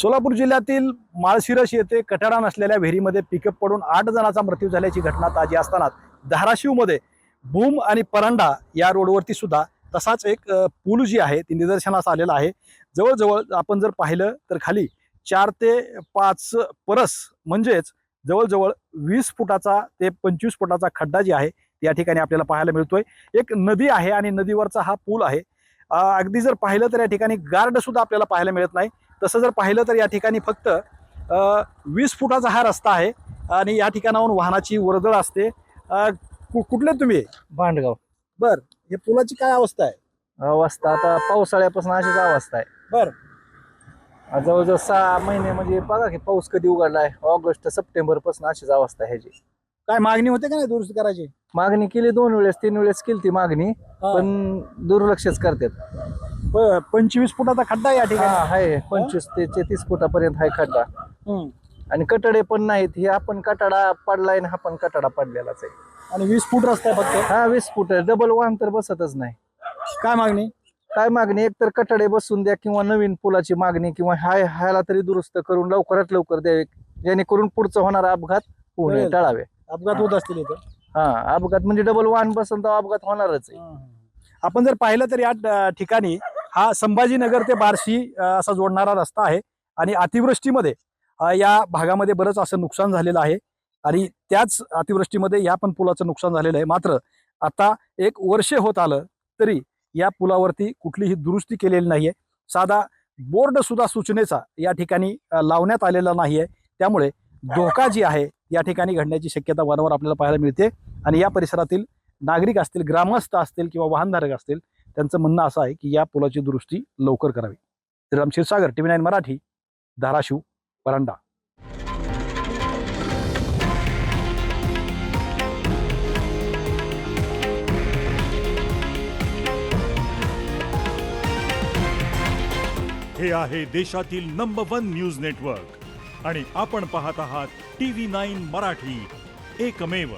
सोलापूर जिल्ह्यातील माळशिरस येथे कठडा नसलेल्या विहिरीमध्ये पिकअप पडून 8 जणांचा मृत्यू झाल्याची घटना ताजी असताना धाराशिवमध्ये भूम आणि परंडा या रोडवरती सुद्धा तसाच एक पूल जी आहे ती निदर्शनास आलेला आहे। जवळजवळ आपण जर पाहिलं तर खाली 4 ते 5 परस म्हणजेच जवळजवळ 20 फुटाचा ते 25 फुटाचा खड्डा जी आहे या ठिकाणी आपल्याला पाहायला मिळतोय। एक नदी आहे आणि नदीवरचा हा पूल आहे। अगदी जर पाहिलं तर या ठिकाणी गार्ड सुद्धा आपल्याला पाहायला मिळत नाही। तसं जर पाहिलं तर या ठिकाणी फक्त 20 फुटाचा हा रस्ता आहे आणि या ठिकाणाहून वाहनाची वर्दळ असते। कुठले तुम्ही? भांडगाव। बर, हे पुलाची काय अवस्था आहे? अवस्था आता पावसाळ्यापासून अशीच अवस्था आहे। बर, जवळजवळ 6 महिने म्हणजे बघा की पाऊस कधी उघडलाय, ऑगस्ट सप्टेंबर पासून अशीच अवस्था आहे ह्याची। काय मागणी होते का नाही दुरुस्ती करायची? मागणी केली 2 वेळेस 3 वेळेस केली ती मागणी, पण दुर्लक्षच करतात। 25 फुटाचा खड्डा आहे या ठिकाणी आहे 25 ते 30 फुटापर्यंत आहे खड्डा आणि कटडे पण नाहीत। हे आपण कटाडा पडलाय ना, हा पण कटाडा पडलेलाच आहे आणि 20 फूट रस्ता आहे फक्त। 20 फूट डबल वाहन तर बसतच नाही। काय मागणी? काय मागणी? एक तर कटडे बसून द्या किंवा नवीन पुलाची मागणी किंवा ह्याला तरी दुरुस्त करून लवकरात लवकर द्यावे, जेणेकरून पुढचा होणारा अपघात होऊ नये, टळावे। अपघात होत असतील इथं। अपघात म्हणजे डबल वाहन बसून तर अपघात होणारच आहे। आपण जर पाहिलं तर या ठिकाणी हा संभाजीनगर ते बार्शी असा जोडणारा रस्ता आहे आणि अतिवृष्टीमध्ये या भागामध्ये बरंच असं नुकसान झालेलं आहे आणि त्याच अतिवृष्टीमध्ये या पण पुलाचं नुकसान झालेलं आहे। मात्र आता 1 वर्ष होत आलं तरी या पुलावरती कुठलीही दुरुस्ती केलेली नाहीये। साधा बोर्ड सुद्धा सूचनेचा या ठिकाणी लावण्यात आलेला नाहीये। त्यामुळे धोका जी आहे या ठिकाणी घडण्याची शक्यता वारंवार आपल्याला पाहायला मिळते आणि या परिसरातील नागरिक असतील, ग्रामस्थ असतील किंवा वाहनधारक असतील, त्यांचं म्हणणं असं आहे की या पुलाची दुरुस्ती लवकर करावी। श्रीराम क्षीरसागर, TV9 मराठी, धाराशिव, परंडा। हे आहे देशातील नंबर 1 न्यूज नेटवर्क आणि आपण पाहत आहात TV9 मराठी, एकमेव।